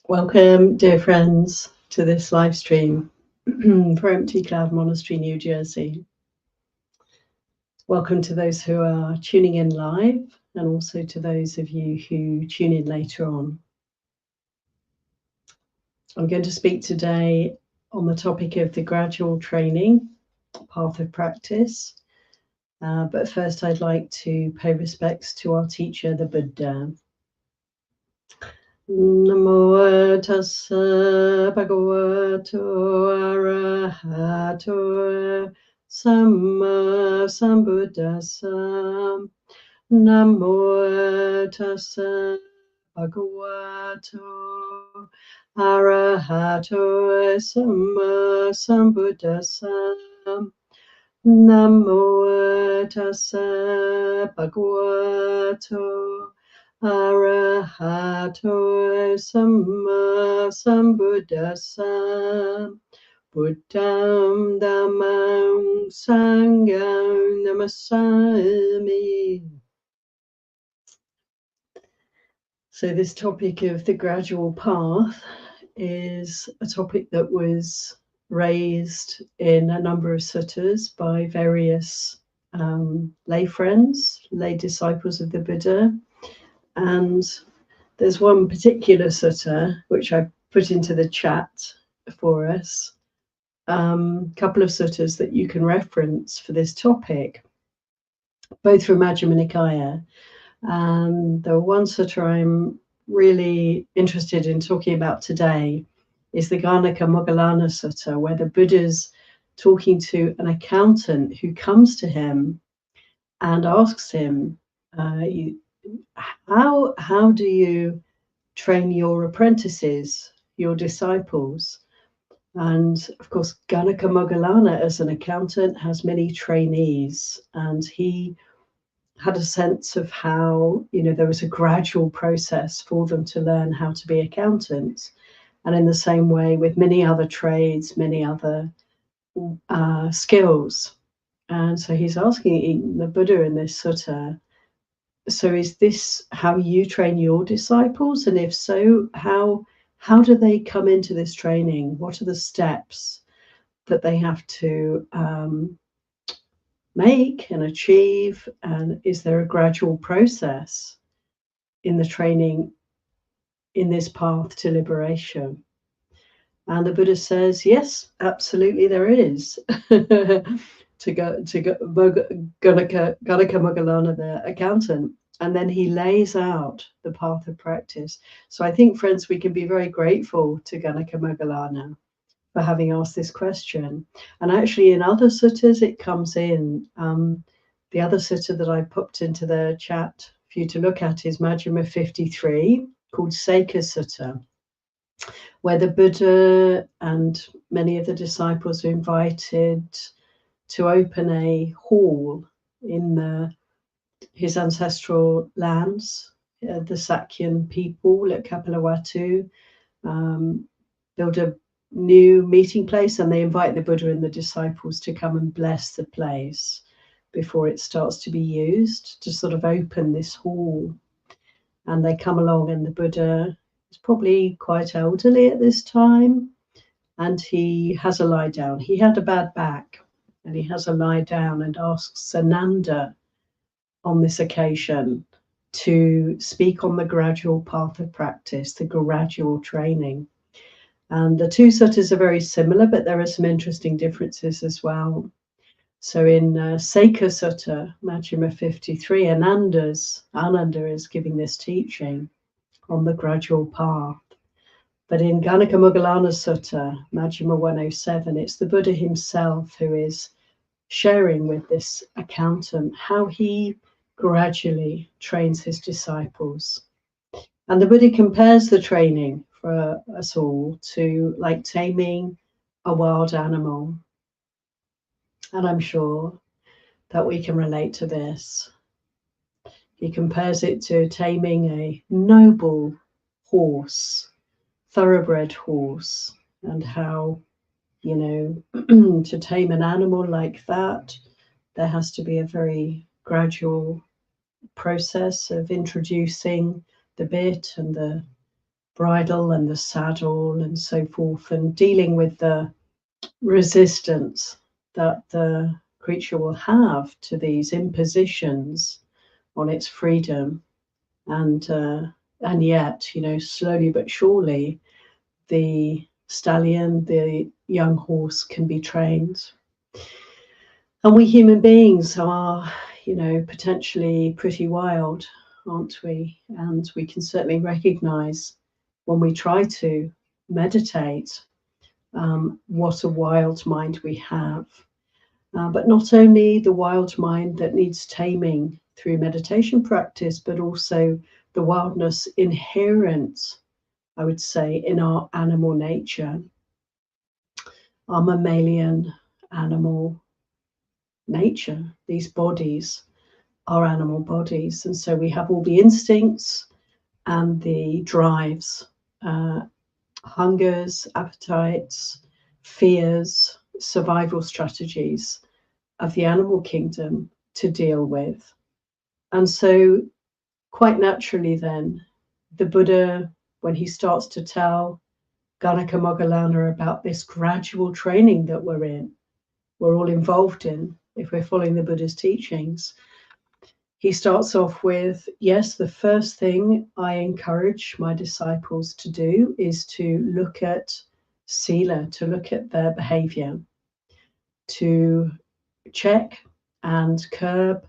Welcome, dear friends, to this live stream for Empty Cloud Monastery, New Jersey. Welcome to those who are tuning in live and also to those of you who tune in later on. I'm going to speak today on the topic of the gradual training, path of practice. But first, I'd like to pay respects to our teacher, the Buddha. Namo tassa bhagavato arahato samma sambuddhassa. Namo tassa bhagavato arahato samma sambuddhassa. Namo tassa bhagavato arahato samma sambuddhassa. Buddham dhammam sangham namasami. So this topic of the gradual path is a topic that was raised in a number of suttas by various lay friends, lay disciples of the Buddha. And there's one particular sutta which I put into the chat for us, couple of suttas that you can reference for this topic, both from Majjhima Nikaya. And the one sutta I'm really interested in talking about today is the Ganaka Moggallana Sutta, where the Buddha's talking to an accountant who comes to him and asks him, how do you train your apprentices, your disciples? And of course, Ganaka Moggallana, as an accountant, has many trainees, and he had a sense of how, there was a gradual process for them to learn how to be accountants. And in the same way with many other trades, many other skills. And so he's asking the Buddha in this sutta, so is this how you train your disciples? And if so, how do they come into this training? What are the steps that they have to make and achieve? And is there a gradual process in the training in this path to liberation? And the Buddha says, yes, absolutely there is. to go Ganaka Moggallana, the accountant, and then he lays out the path of practice. So I think, friends, we can be very grateful to Ganaka Moggallana for having asked this question. And actually in other suttas it comes in. The other sutta that I popped into the chat for you to look at is Majjhima 53, called Seika Sutta, where the Buddha and many of the disciples are invited to open a hall in his ancestral lands, the Sakyan people at Kapilawatu, build a new meeting place, and they invite the Buddha and the disciples to come and bless the place before it starts to be used, to sort of open this hall. And they come along, and the Buddha is probably quite elderly at this time, and he has a lie down. He had a bad back, and he has a lie down and asks Sananda on this occasion to speak on the gradual path of practice, the gradual training. And the two suttas are very similar, but there are some interesting differences as well. So in Seika Sutta, Majjhima 53, Ananda is giving this teaching on the gradual path. But in Ganaka Moggallana Sutta, Majjhima 107, it's the Buddha himself who is sharing with this accountant how he gradually trains his disciples. And the Buddha compares the training for us all to like taming a wild animal. And I'm sure that we can relate to this. He compares it to taming a noble horse, thoroughbred horse, and how, to tame an animal like that, there has to be a very gradual process of introducing the bit and the bridle and the saddle and so forth, and dealing with the resistance that the creature will have to these impositions on its freedom. And yet, slowly but surely, the stallion, the young horse, can be trained. And we human beings are, potentially pretty wild, aren't we? And we can certainly recognize when we try to meditate what a wild mind we have. But not only the wild mind that needs taming through meditation practice, but also the wildness inherent, I would say, in our animal nature, our mammalian animal nature. These bodies are animal bodies. And so we have all the instincts and the drives, hungers, appetites, fears, survival strategies of the animal kingdom to deal with. And so, quite naturally, then, the Buddha, when he starts to tell Ganaka Moggallana about this gradual training that we're all involved in, if we're following the Buddha's teachings, he starts off with, yes, the first thing I encourage my disciples to do is to look at sila, to look at their behavior, to check and curb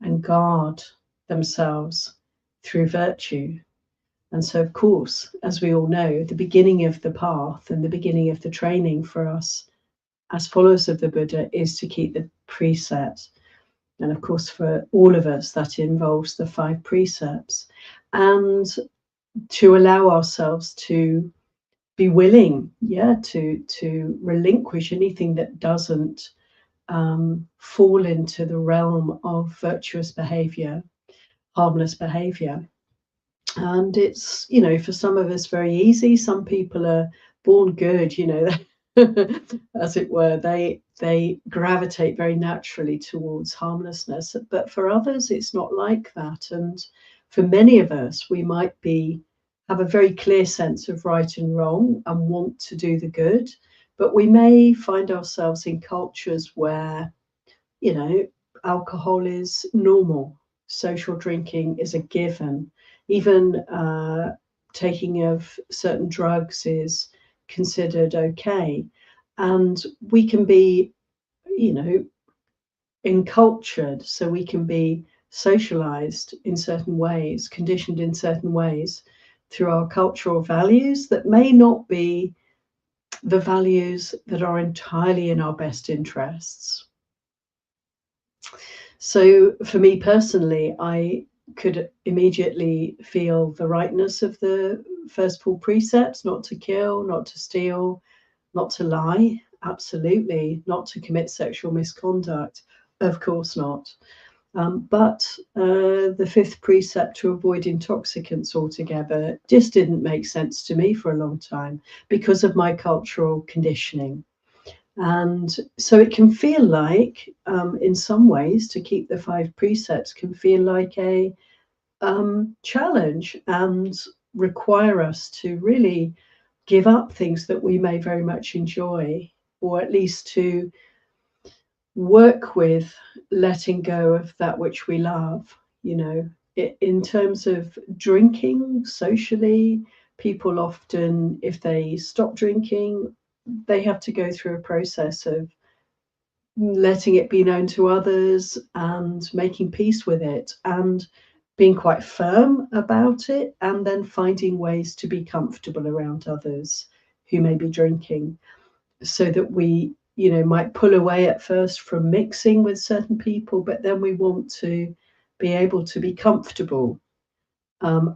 and guard themselves through virtue. And so, of course, as we all know, the beginning of the path and the beginning of the training for us as followers of the Buddha is to keep the precepts. And of course, for all of us, that involves the 5 precepts. And to allow ourselves to be willing, to relinquish anything that doesn't fall into the realm of virtuous behavior, harmless behavior. And it's, for some of us very easy. Some people are born good, as it were. They gravitate very naturally towards harmlessness. But for others, it's not like that. And for many of us, we might have a very clear sense of right and wrong and want to do the good. But we may find ourselves in cultures where, alcohol is normal, social drinking is a given, even taking of certain drugs is considered okay. And we can be, encultured, so we can be socialized in certain ways, conditioned in certain ways through our cultural values that may not be the values that are entirely in our best interests. So for me personally, I could immediately feel the rightness of the first 4 precepts: not to kill, not to steal, not to lie, absolutely, not to commit sexual misconduct, of course not. But the 5th precept, to avoid intoxicants altogether, just didn't make sense to me for a long time because of my cultural conditioning. And so it can feel like, in some ways, to keep the 5 precepts can feel like a challenge and require us to really give up things that we may very much enjoy, or at least to work with letting go of that which we love. In terms of drinking socially, people often, if they stop drinking, they have to go through a process of letting it be known to others and making peace with it and being quite firm about it, and then finding ways to be comfortable around others who may be drinking, so that we might pull away at first from mixing with certain people, but then we want to be able to be comfortable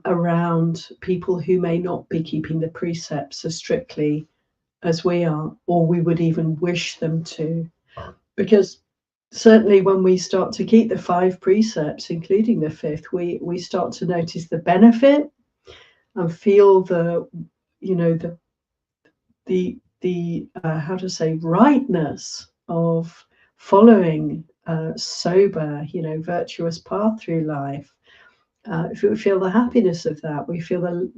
around people who may not be keeping the precepts as strictly as we are, or we would even wish them to. Because certainly when we start to keep the 5 precepts, including the 5th, we start to notice the benefit and feel the how to say, rightness of following a sober, virtuous path through life. If we feel the happiness of that, we feel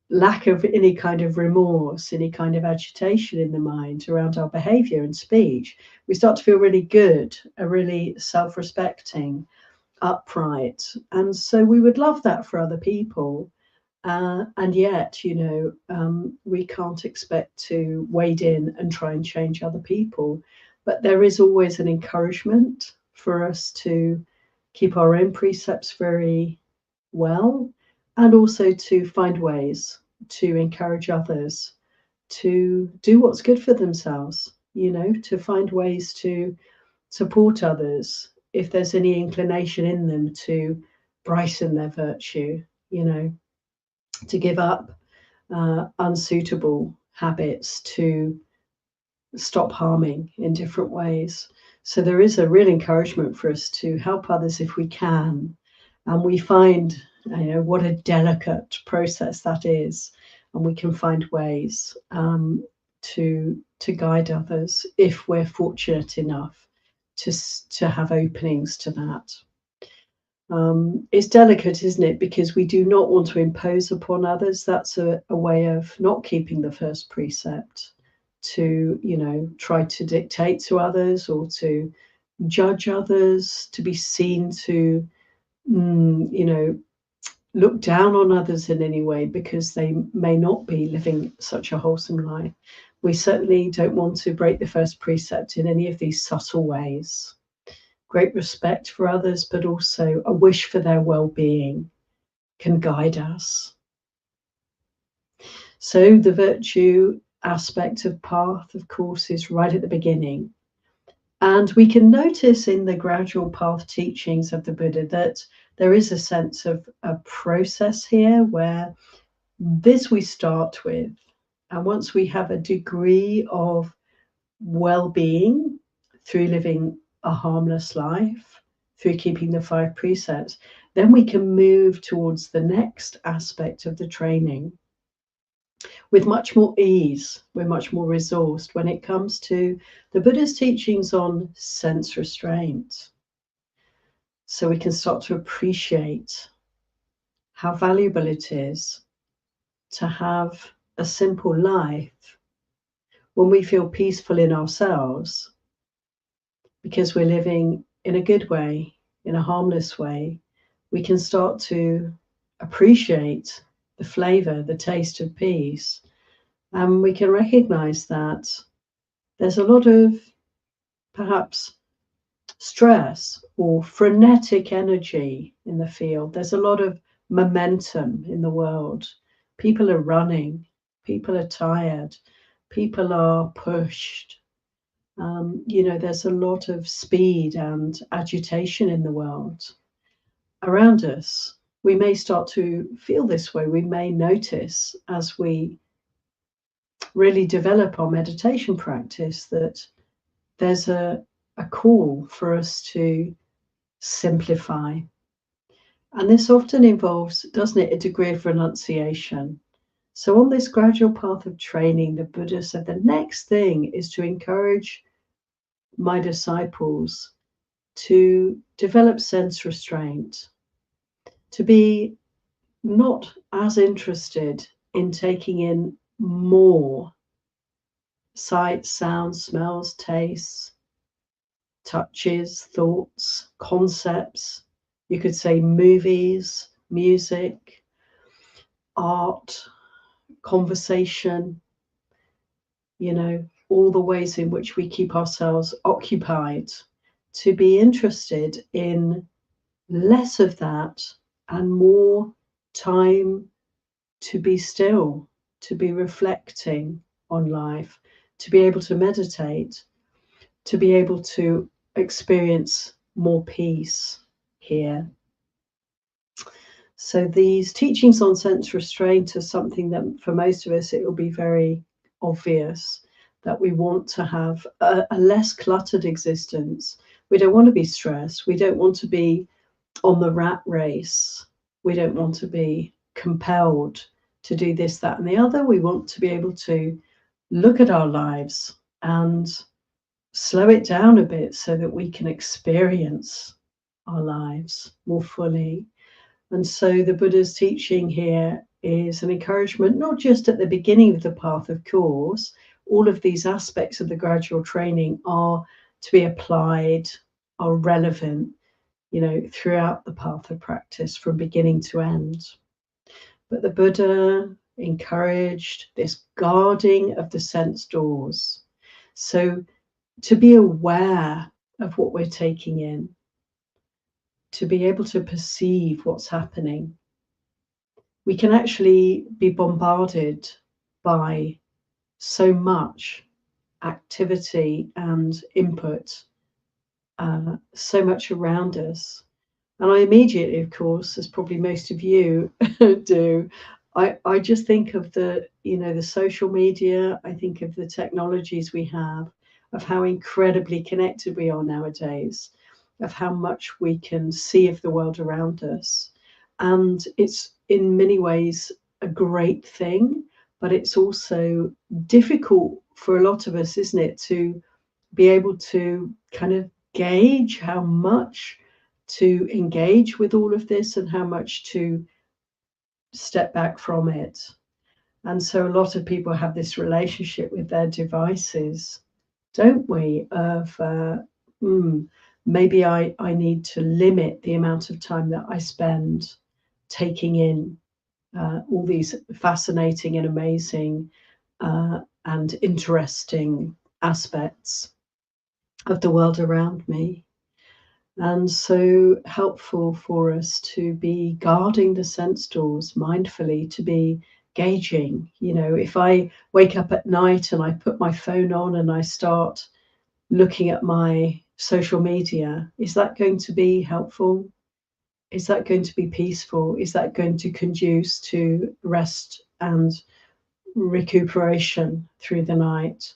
lack of any kind of remorse, any kind of agitation in the mind around our behavior and speech, we start to feel really good, a really self-respecting, upright. And so we would love that for other people. And yet, we can't expect to wade in and try and change other people. But there is always an encouragement for us to keep our own precepts very well, and also to find ways to encourage others to do what's good for themselves, to find ways to support others if there's any inclination in them to brighten their virtue, to give up unsuitable habits, to stop harming in different ways. So there is a real encouragement for us to help others if we can. And we find, what a delicate process that is. And we can find ways to guide others if we're fortunate enough to have openings to that. It's delicate, isn't it? Because we do not want to impose upon others. That's a way of not keeping the first precept, to try to dictate to others or to judge others, to be seen to look down on others in any way because they may not be living such a wholesome life. We certainly don't want to break the first precept in any of these subtle ways. Great respect for others, but also a wish for their well-being can guide us. So the virtue aspect of path, of course, is right at the beginning. And we can notice in the gradual path teachings of the Buddha that there is a sense of a process here where this we start with. And once we have a degree of well-being through living a harmless life, through keeping the 5 precepts, then we can move towards the next aspect of the training with much more ease. We're much more resourced when it comes to the Buddha's teachings on sense restraint. So we can start to appreciate how valuable it is to have a simple life when we feel peaceful in ourselves, because we're living in a good way, in a harmless way. We can start to appreciate the flavor, the taste of peace. And we can recognize that there's a lot of perhaps stress or frenetic energy in the field. There's a lot of momentum in the world. People are running, people are tired, people are pushed. There's a lot of speed and agitation in the world around us. We may start to feel this way. We may notice as we really develop our meditation practice that there's a call for us to simplify. And this often involves, doesn't it, a degree of renunciation. So on this gradual path of training, the Buddha said the next thing is to encourage my disciples to develop sense restraint, to be not as interested in taking in more sights, sounds, smells, tastes, touches, thoughts, concepts. You could say movies, music, art, conversation, all the ways in which we keep ourselves occupied, to be interested in less of that and more time to be still, to be reflecting on life, to be able to meditate, to be able to experience more peace here. So these teachings on sense restraint are something that for most of us, it will be very obvious that we want to have a less cluttered existence. We don't want to be stressed. We don't want to be on the rat race. We don't want to be compelled to do this, that, and the other. We want to be able to look at our lives and slow it down a bit so that we can experience our lives more fully. And so the Buddha's teaching here is an encouragement, not just at the beginning of the path, of course. All of these aspects of the gradual training are to be applied, are relevant, throughout the path of practice from beginning to end. But the Buddha encouraged this guarding of the sense doors. So to be aware of what we're taking in, to be able to perceive what's happening. We can actually be bombarded by so much activity and input, so much around us. And I immediately, of course, as probably most of you do, I just think of the social media. I think of the technologies we have, of how incredibly connected we are nowadays, of how much we can see of the world around us. And it's in many ways a great thing, but it's also difficult for a lot of us, isn't it, to be able to kind of gauge how much to engage with all of this and how much to step back from it. And so a lot of people have this relationship with their devices, don't we? Of maybe I need to limit the amount of time that I spend taking in all these fascinating and amazing and interesting aspects of the world around me. And so helpful for us to be guarding the sense doors mindfully, to be gauging. If I wake up at night and I put my phone on and I start looking at my social media, is that going to be helpful? Is that going to be peaceful? Is that going to conduce to rest and recuperation through the night?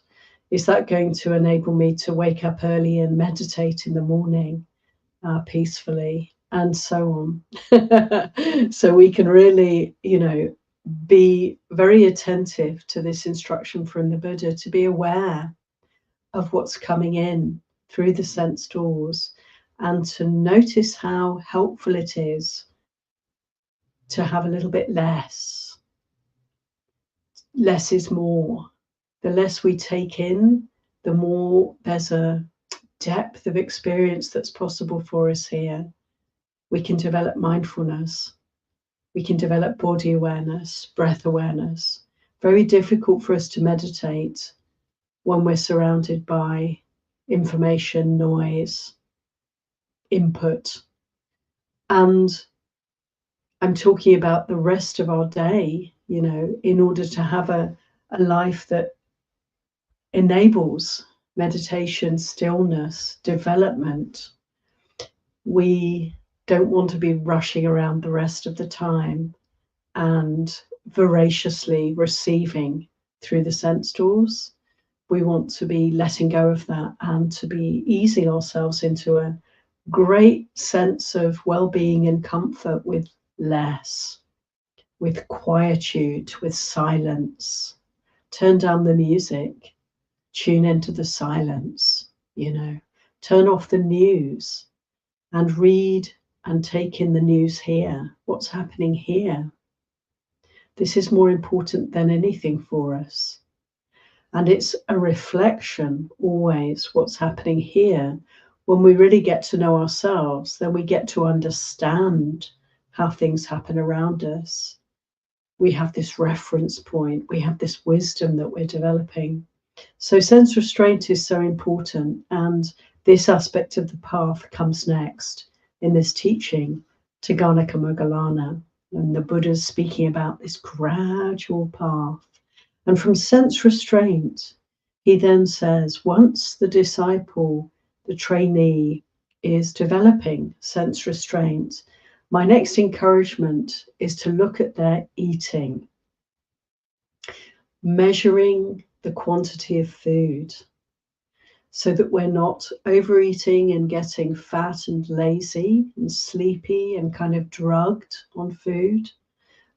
Is that going to enable me to wake up early and meditate in the morning peacefully, and so on? So we can really, be very attentive to this instruction from the Buddha, to be aware of what's coming in through the sense doors, and to notice how helpful it is to have a little bit less. Less is more. The less we take in, the more there's a depth of experience that's possible for us here. We can develop mindfulness. We can develop body awareness, breath awareness. Very difficult for us to meditate when we're surrounded by information, noise, input. And I'm talking about the rest of our day, in order to have a life that enables meditation, stillness, development. We don't want to be rushing around the rest of the time and voraciously receiving through the sense doors. We want to be letting go of that and to be easing ourselves into a great sense of well-being and comfort with less, with quietude, with silence. Turn down the music, tune into the silence, turn off the news and read and take in the news here. What's happening here? This is more important than anything for us. And it's a reflection always what's happening here. When we really get to know ourselves, then we get to understand how things happen around us. We have this reference point. We have this wisdom that we're developing. So sense restraint is so important. And this aspect of the path comes next in this teaching, Tighanaka Moggallana. And the Buddha's speaking about this gradual path. And from sense restraint, he then says, once the disciple, the trainee, is developing sense restraint, my next encouragement is to look at their eating, measuring the quantity of food so that we're not overeating and getting fat and lazy and sleepy and kind of drugged on food,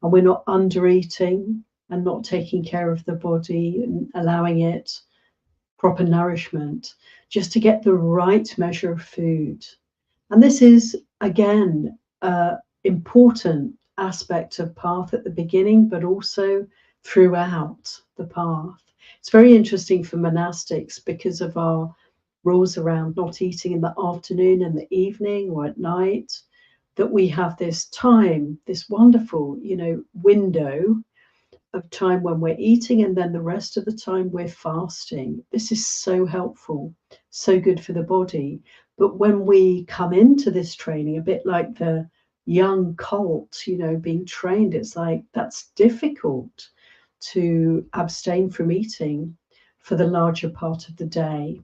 and we're not undereating and not taking care of the body and allowing it proper nourishment, just to get the right measure of food. And this is, again, important aspect of path at the beginning, but also throughout the path. It's very interesting for monastics because of our rules around not eating in the afternoon and the evening or at night, that we have this time, this wonderful, window of time when we're eating, and then the rest of the time we're fasting. This is so helpful, so good for the body. But when we come into this training, a bit like the young colt, being trained, it's like that's difficult to abstain from eating for the larger part of the day.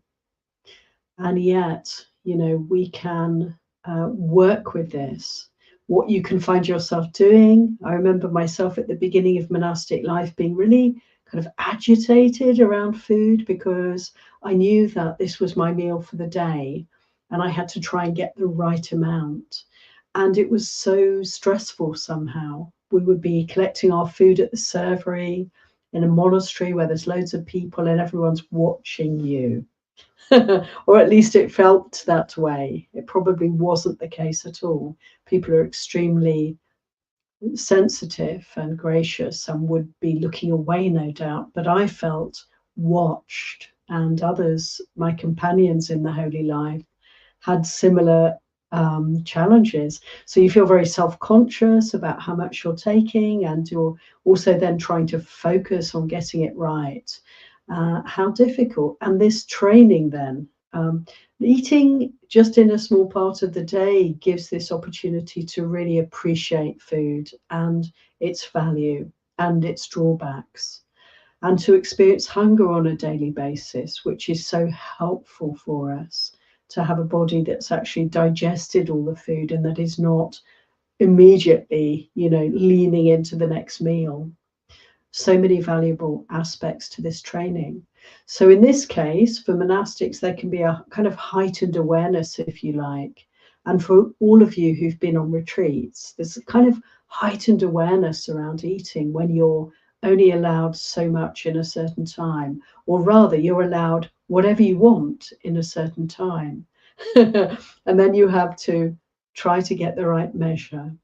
And yet, we can work with this. What you can find yourself doing. I remember myself at the beginning of monastic life being really kind of agitated around food because I knew that this was my meal for the day and I had to try and get the right amount. And it was so stressful somehow. We would be collecting our food at the servery in a monastery where there's loads of people and everyone's watching you. Or at least it felt that way. It probably wasn't the case at all. People are extremely sensitive and gracious and would be looking away, no doubt. But I felt watched, and others, my companions in the holy life, had similar challenges. So you feel very self-conscious about how much you're taking, and you're also then trying to focus on getting it right. How difficult. And this training then, eating just in a small part of the day gives this opportunity to really appreciate food and its value and its drawbacks, and to experience hunger on a daily basis, which is so helpful for us to have a body that's actually digested all the food and that is not immediately, leaning into the next meal. So many valuable aspects to this training. So in this case, for monastics, there can be a kind of heightened awareness, if you like. And for all of you who've been on retreats, there's a kind of heightened awareness around eating when you're only allowed so much in a certain time, or rather, you're allowed whatever you want in a certain time. And then you have to try to get the right measure.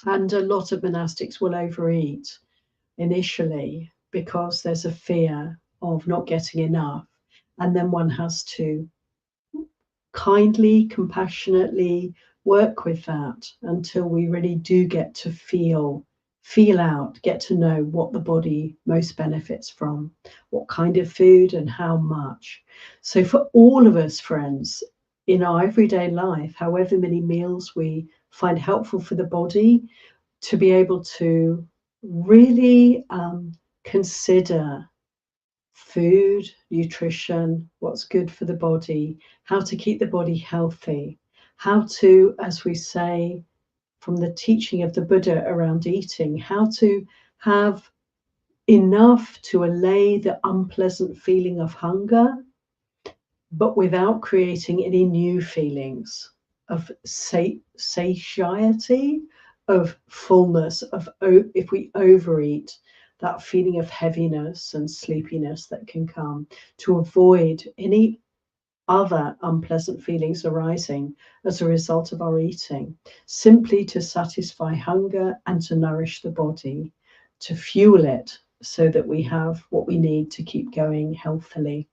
And a lot of monastics will overeat initially because there's a fear of not getting enough. And then one has to kindly, compassionately work with that until we really do get to feel out, get to know what the body most benefits from, what kind of food and how much. So for all of us, friends, in our everyday life, however many meals we find helpful for the body, to be able to really consider food, nutrition, what's good for the body, how to keep the body healthy, how to, as we say from the teaching of the Buddha around eating, how to have enough to allay the unpleasant feeling of hunger, but without creating any new feelings of satiety, of fullness, of if we overeat, that feeling of heaviness and sleepiness that can come, to avoid any other unpleasant feelings arising as a result of our eating, simply to satisfy hunger and to nourish the body, to fuel it so that we have what we need to keep going healthily.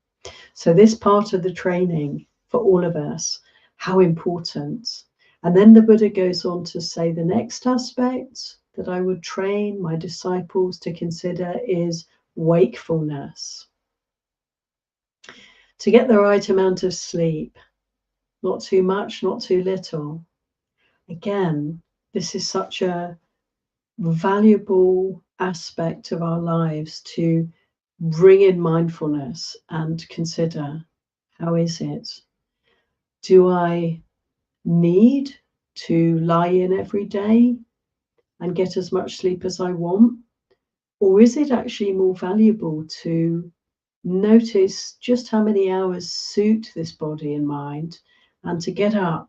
So this part of the training for all of us, how important. And then the Buddha goes on to say the next aspect that I would train my disciples to consider is wakefulness. To get the right amount of sleep, not too much, not too little. Again, this is such a valuable aspect of our lives to bring in mindfulness and consider, how is it? Do I need to lie in every day and get as much sleep as I want? Or is it actually more valuable to notice just how many hours suit this body and mind, and to get up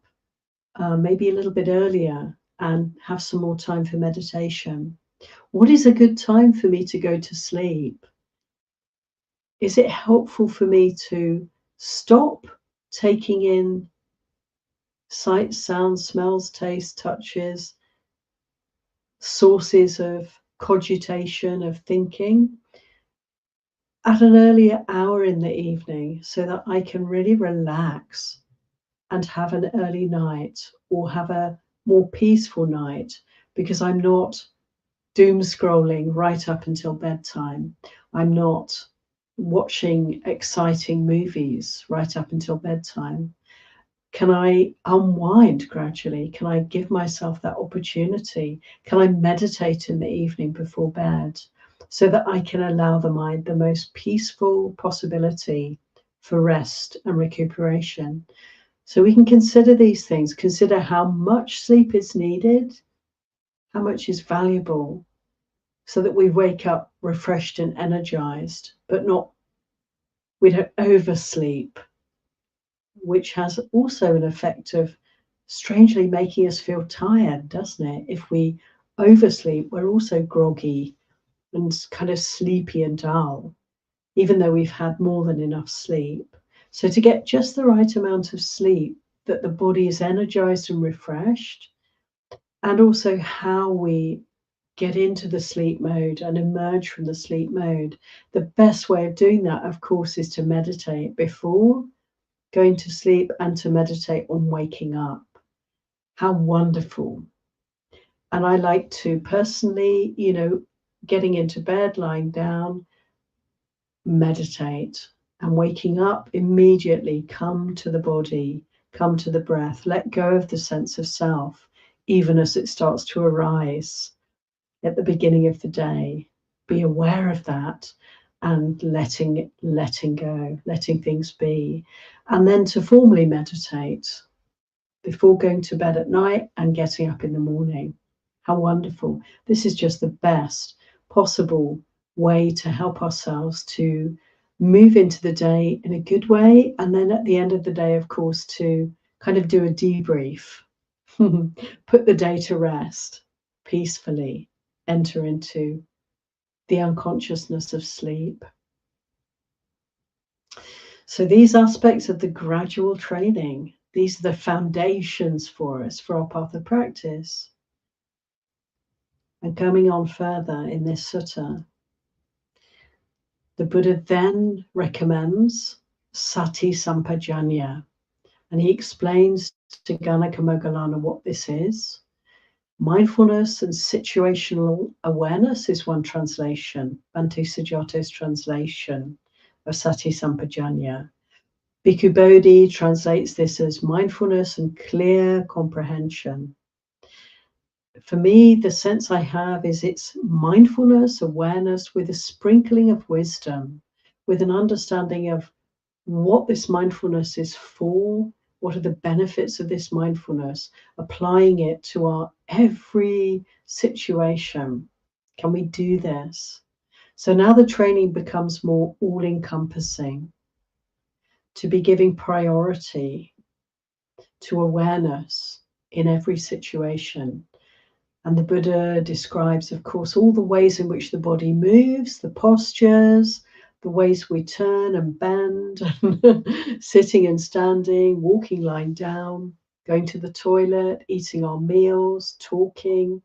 maybe a little bit earlier and have some more time for meditation? What is a good time for me to go to sleep? Is it helpful for me to stop taking in sights, sounds, smells, tastes, touches, sources of cogitation, of thinking, at an earlier hour in the evening so that I can really relax and have an early night or have a more peaceful night, because I'm not doom scrolling right up until bedtime. I'm not watching exciting movies right up until bedtime. Can I unwind gradually? Can I give myself that opportunity? Can I meditate in the evening before bed so that I can allow the mind the most peaceful possibility for rest and recuperation? So we can consider these things, consider how much sleep is needed, how much is valuable, so that we wake up refreshed and energized, but not, we don't oversleep, which has also an effect of strangely making us feel tired, doesn't it? If we oversleep, we're also groggy and kind of sleepy and dull, even though we've had more than enough sleep. So to get just the right amount of sleep, that the body is energized and refreshed, and also how we get into the sleep mode and emerge from the sleep mode. The best way of doing that, of course, is to meditate before going to sleep and to meditate on waking up. How wonderful. And I like to personally, getting into bed, lying down, meditate, and waking up immediately, come to the body, come to the breath, let go of the sense of self, even as it starts to arise at the beginning of the day. Be aware of that and letting go, letting things be. And then to formally meditate before going to bed at night and getting up in the morning. How wonderful. This is just the best possible way to help ourselves to move into the day in a good way. And then at the end of the day, of course, to kind of do a debrief, put the day to rest peacefully, enter into the unconsciousness of sleep. So these aspects of the gradual training, these are the foundations for us, for our path of practice. And coming on further in this sutta, the Buddha then recommends sati sampajanya, and he explains to Ganaka Moggallana what this is. Mindfulness and situational awareness is one translation, Bhante Sujato's translation of sati sampajanya. Bhikkhu Bodhi translates this as mindfulness and clear comprehension. For me, the sense I have is it's mindfulness, awareness with a sprinkling of wisdom, with an understanding of what this mindfulness is for, what are the benefits of this mindfulness, applying it to our every situation. Can we do this? So now the training becomes more all-encompassing, to be giving priority to awareness in every situation. And the Buddha describes, of course, all the ways in which the body moves, the postures, the ways we turn and bend, sitting and standing, walking, lying down, going to the toilet, eating our meals, talking,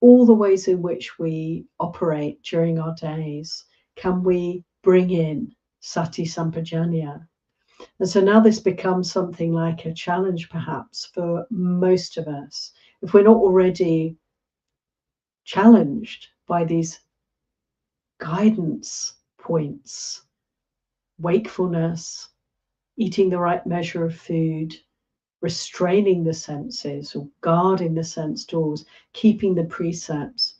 all the ways in which we operate during our days. Can we bring in sati sampajanya? And so now this becomes something like a challenge, perhaps, for most of us. If we're not already challenged by these guidance points, wakefulness, eating the right measure of food, restraining the senses or guarding the sense doors, keeping the precepts,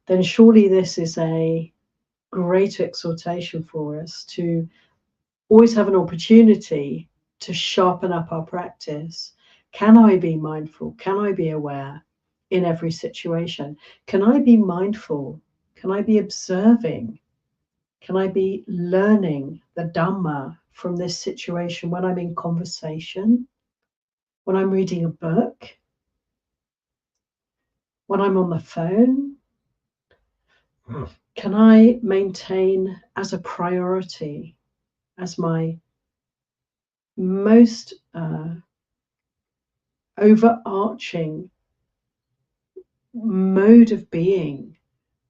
then surely this is a great exhortation for us to always have an opportunity to sharpen up our practice. Can I be mindful? Can I be aware in every situation? Can I be mindful? Can I be observing? Can I be learning the Dhamma from this situation when I'm in conversation, when I'm reading a book, when I'm on the phone? Can I maintain as a priority, as my most overarching mode of being,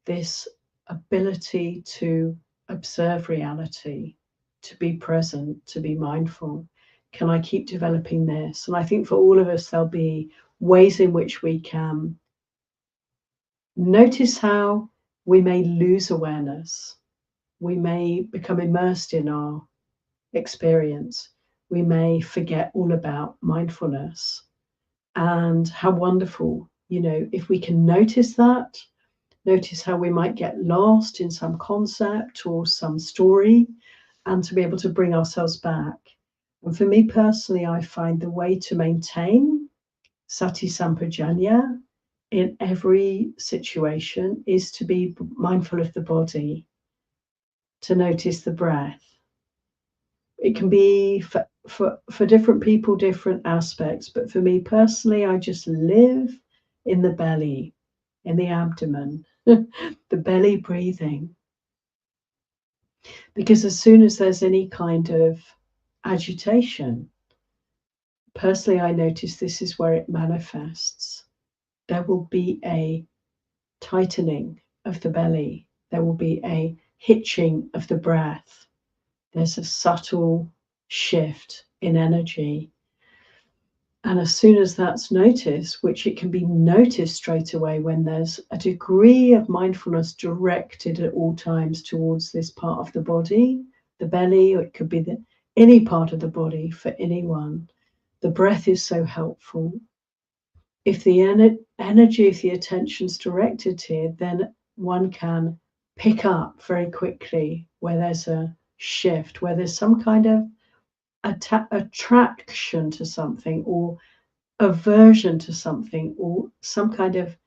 this ability to observe reality, to be present, to be mindful. Can I keep developing this? And I think for all of us, there'll be ways in which we can notice how we may lose awareness. We may become immersed in our experience. We may forget all about mindfulness. And how wonderful, if we can notice that, notice how we might get lost in some concept or some story, and to be able to bring ourselves back. And for me personally, I find the way to maintain sati sampajanya in every situation is to be mindful of the body, to notice the breath. It can be for different people, different aspects, but for me personally, I just live in the belly, in the abdomen, the belly breathing. Because as soon as there's any kind of agitation, personally, I notice this is where it manifests. There will be a tightening of the belly. There will be a hitching of the breath. There's a subtle shift in energy. And as soon as that's noticed, which it can be noticed straight away when there's a degree of mindfulness directed at all times towards this part of the body, the belly, or it could be any part of the body for anyone. The breath is so helpful. If the energy, if the attention's directed here, then one can pick up very quickly where there's a shift, where there's some kind of attraction to something, or aversion to something, or some kind of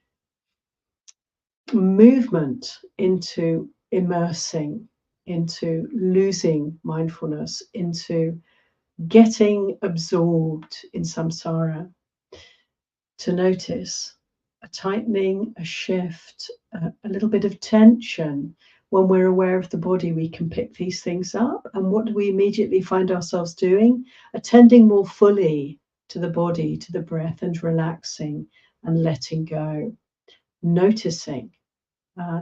movement into immersing, into losing mindfulness, into getting absorbed in samsara. To notice a tightening, a shift, a little bit of tension. When we're aware of the body, we can pick these things up. And what do we immediately find ourselves doing? Attending more fully to the body, to the breath, and relaxing and letting go. Noticing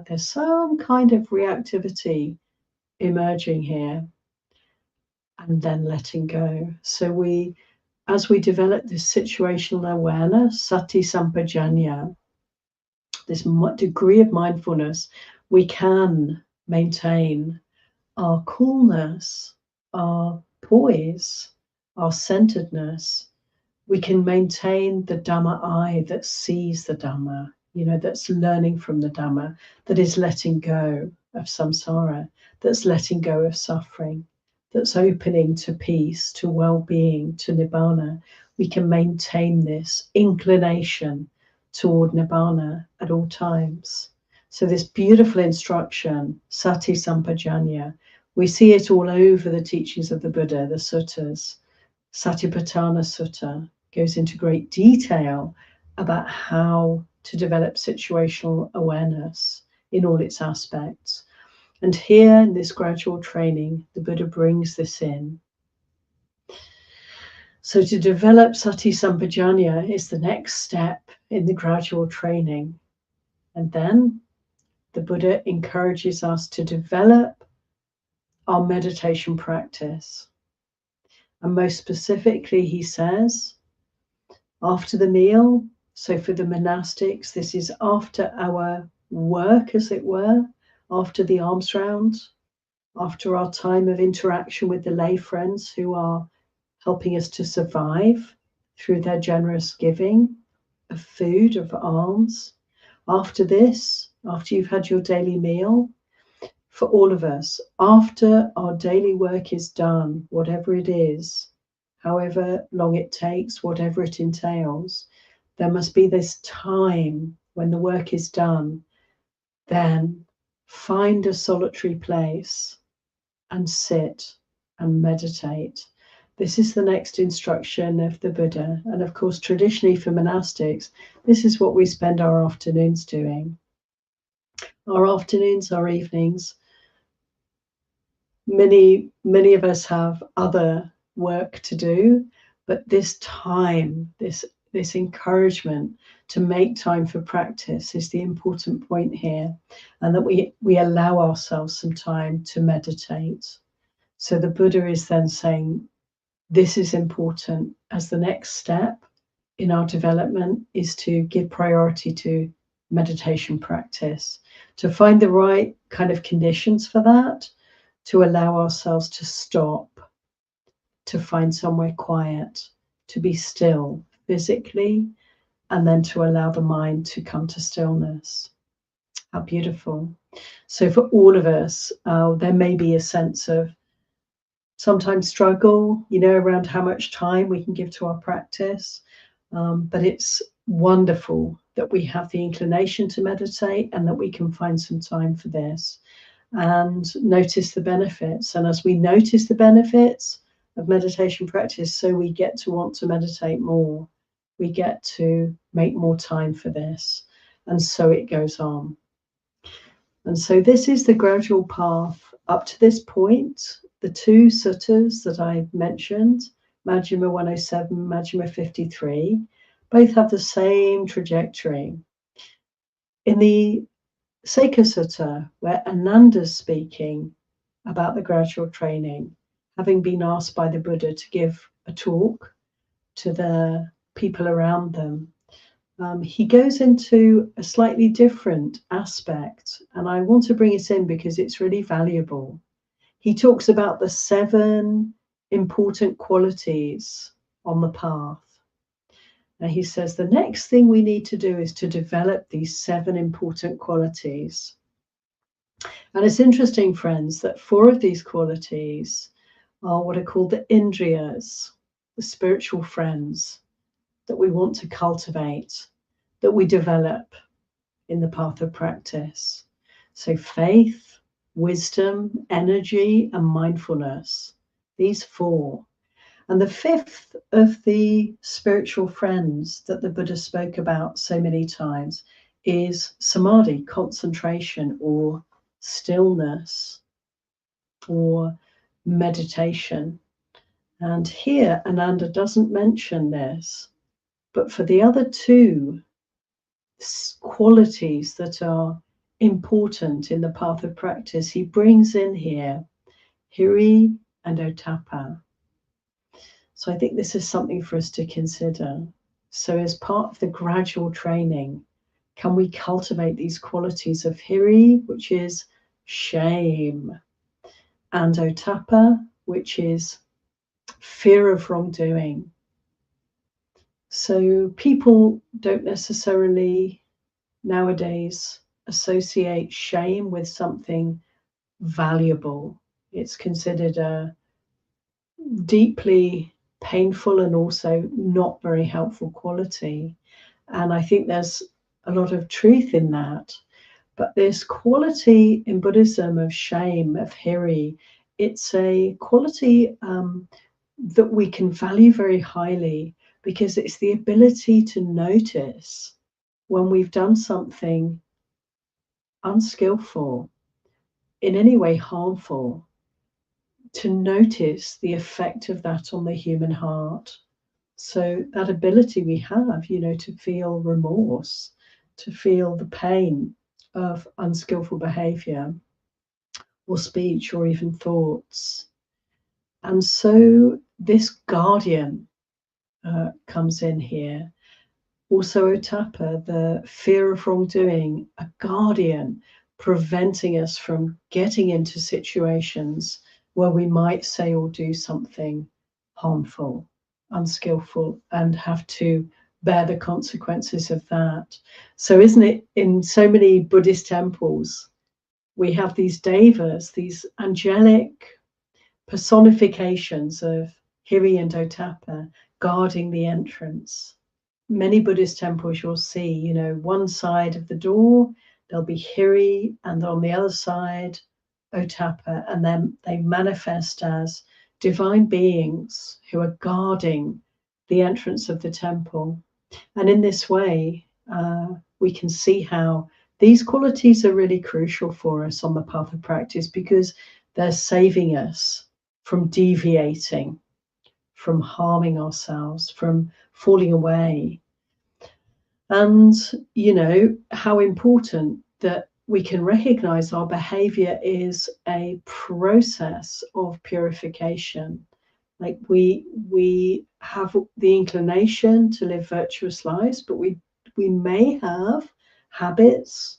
there's some kind of reactivity emerging here, and then letting go. So as we develop this situational awareness, sati sampajanya, this degree of mindfulness, we can maintain our coolness, our poise, our centeredness. We can maintain the Dhamma eye that sees the Dhamma, that's learning from the Dhamma, that is letting go of samsara, that's letting go of suffering, that's opening to peace, to well-being, to Nibbana. We can maintain this inclination toward Nibbana at all times. So this beautiful instruction, sati sampajanya, we see it all over the teachings of the Buddha, the suttas. Satipatthana Sutta goes into great detail about how to develop situational awareness in all its aspects. And here in this gradual training, the Buddha brings this in. So to develop sati sampajanya is the next step in the gradual training. And then the Buddha encourages us to develop our meditation practice. And most specifically, he says, after the meal, so for the monastics, this is after our work, as it were, after the alms round, after our time of interaction with the lay friends who are helping us to survive through their generous giving of food, of alms. After this, after you've had your daily meal, for all of us, after our daily work is done, whatever it is, however long it takes, whatever it entails, there must be this time when the work is done. Then find a solitary place and sit and meditate. This is the next instruction of the Buddha. And of course, traditionally for monastics, this is what we spend our afternoons doing. Our afternoons, our evenings. Many of us have other work to do, but this time, this encouragement to make time for practice is the important point here, and that we allow ourselves some time to meditate. So the Buddha is then saying, this is important as the next step in our development is to give priority to meditation practice, to find the right kind of conditions for that, to allow ourselves to stop, to find somewhere quiet, to be still physically, and then to allow the mind to come to stillness. How beautiful. So for all of us, there may be a sense of sometimes struggle, around how much time we can give to our practice. But it's wonderful that we have the inclination to meditate and that we can find some time for this and notice the benefits. And as we notice the benefits of meditation practice, so we get to want to meditate more. We get to make more time for this. And so it goes on. And so this is the gradual path up to this point. The two suttas that I mentioned, Majjhima 107, Majjhima 53, both have the same trajectory. In the Sekha Sutta, where Ananda's speaking about the gradual training, having been asked by the Buddha to give a talk to the people around them, he goes into a slightly different aspect, and I want to bring it in because it's really valuable. He talks about the 7 important qualities on the path. Now he says the next thing we need to do is to develop these 7 important qualities. And it's interesting, friends, that 4 of these qualities are what are called the indriyas, the spiritual friends that we want to cultivate, that we develop in the path of practice. So faith, wisdom, energy, and mindfulness, these 4. And the 5th of the spiritual friends that the Buddha spoke about so many times is samadhi, concentration, or stillness, or meditation. And here Ananda doesn't mention this, but for the other 2 qualities that are important in the path of practice, he brings in here hiri and ottappa. So I think this is something for us to consider. So as part of the gradual training, can we cultivate these qualities of hiri, which is shame, and ottappa, which is fear of wrongdoing? So people don't necessarily nowadays associate shame with something valuable. It's considered a deeply painful and also not very helpful quality. And I think there's a lot of truth in that. But this quality in Buddhism of shame, of hiri, it's a quality that we can value very highly, because it's the ability to notice when we've done something unskillful, in any way harmful, to notice the effect of that on the human heart. So that ability we have, to feel remorse, to feel the pain of unskillful behavior or speech or even thoughts. And so this guardian comes in here. Also ottappa, the fear of wrongdoing, a guardian preventing us from getting into situations where we might say or do something harmful, unskillful, and have to bear the consequences of that. So isn't it, in so many Buddhist temples, we have these devas, these angelic personifications of hiri and ottappa guarding the entrance. Many Buddhist temples you'll see, one side of the door, there'll be hiri, and on the other side, ottappa, and then they manifest as divine beings who are guarding the entrance of the temple. And in this way, we can see how these qualities are really crucial for us on the path of practice, because they're saving us from deviating, from harming ourselves, from falling away. And, how important that we can recognize our behavior is a process of purification. Like we have the inclination to live virtuous lives, but we may have habits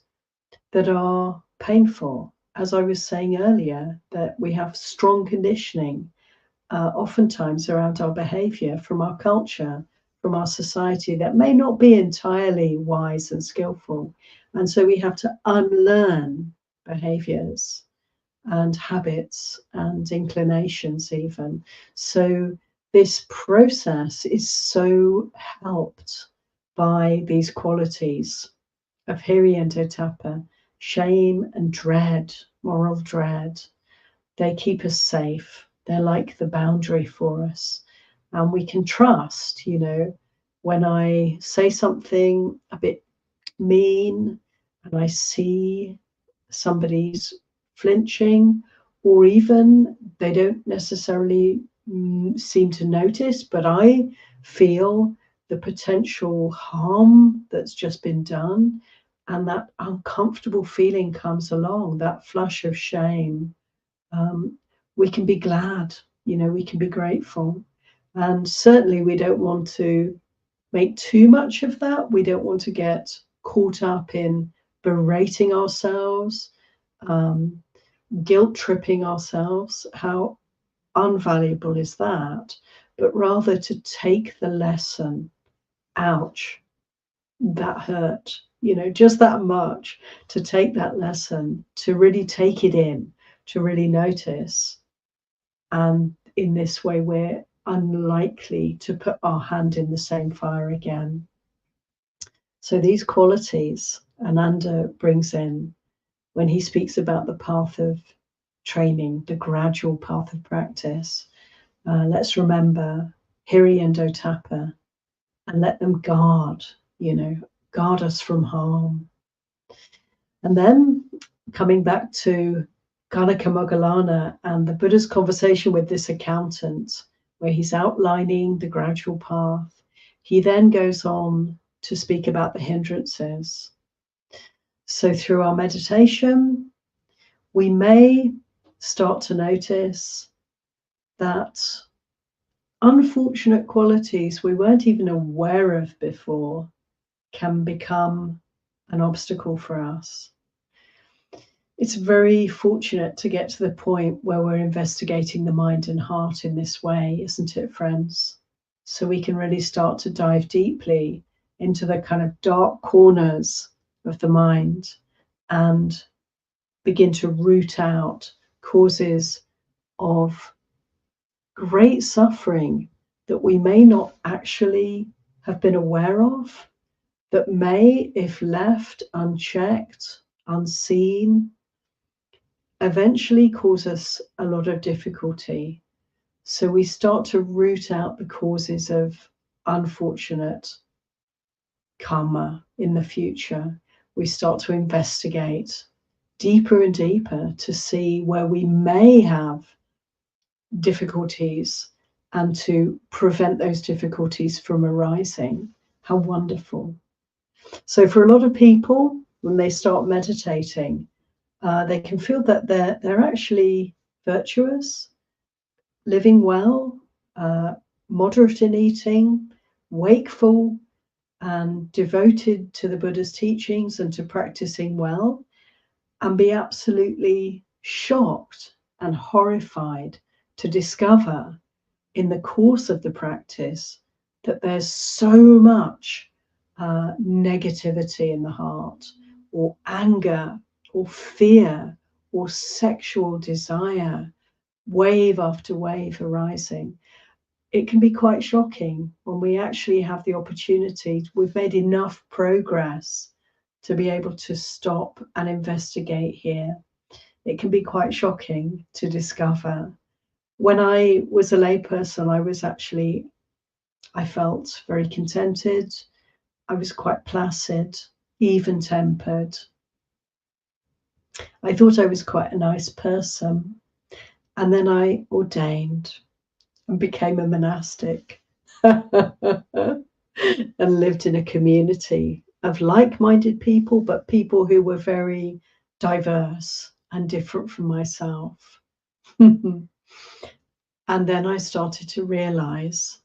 that are painful. As I was saying earlier, that we have strong conditioning, oftentimes around our behavior from our culture, from our society, that may not be entirely wise and skillful. And so we have to unlearn behaviors and habits and inclinations, even. So this process is so helped by these qualities of hiri and otapa, shame and dread, moral dread. They keep us safe. They're like the boundary for us. And we can trust, when I say something a bit mean and I see somebody's flinching, or even they don't necessarily seem to notice, but I feel the potential harm that's just been done, and that uncomfortable feeling comes along, that flush of shame. We can be glad, we can be grateful. And certainly we don't want to make too much of that. We don't want to get caught up in berating ourselves, um, guilt tripping ourselves. How unvaluable is that? But rather to take the lesson. Ouch, that hurt, just that much, to take that lesson, to really take it in, to really notice. And in this way, we're unlikely to put our hand in the same fire again. So these qualities Ananda brings in when he speaks about the path of training, the gradual path of practice. Let's remember hiri and otapa, and let them guard us from harm. And then coming back to Kanaka Moggallana and the Buddha's conversation with this accountant, where he's outlining the gradual path, he then goes on to speak about the hindrances. So through our meditation, we may start to notice that unfortunate qualities we weren't even aware of before can become an obstacle for us. It's very fortunate to get to the point where we're investigating the mind and heart in this way, isn't it, friends? So we can really start to dive deeply into the kind of dark corners of the mind and begin to root out causes of great suffering that we may not actually have been aware of, that may, if left unchecked, unseen, eventually cause us a lot of difficulty. So we start to root out the causes of unfortunate karma in the future. We start to investigate deeper and deeper to see where we may have difficulties and to prevent those difficulties from arising. How wonderful. So for a lot of people, when they start meditating, they can feel that they're actually virtuous, living well, moderate in eating, wakeful, and devoted to the Buddha's teachings and to practicing well, and be absolutely shocked and horrified to discover in the course of the practice that there's so much negativity in the heart, or anger, or fear, or sexual desire, wave after wave arising. It can be quite shocking when we actually have the opportunity. We've made enough progress to be able to stop and investigate here. It can be quite shocking to discover. When I was a layperson, I felt very contented. I was quite placid, even-tempered. I thought I was quite a nice person. And then I ordained and became a monastic. and lived in a community of like-minded people, but people who were very diverse and different from myself. And then I started to realize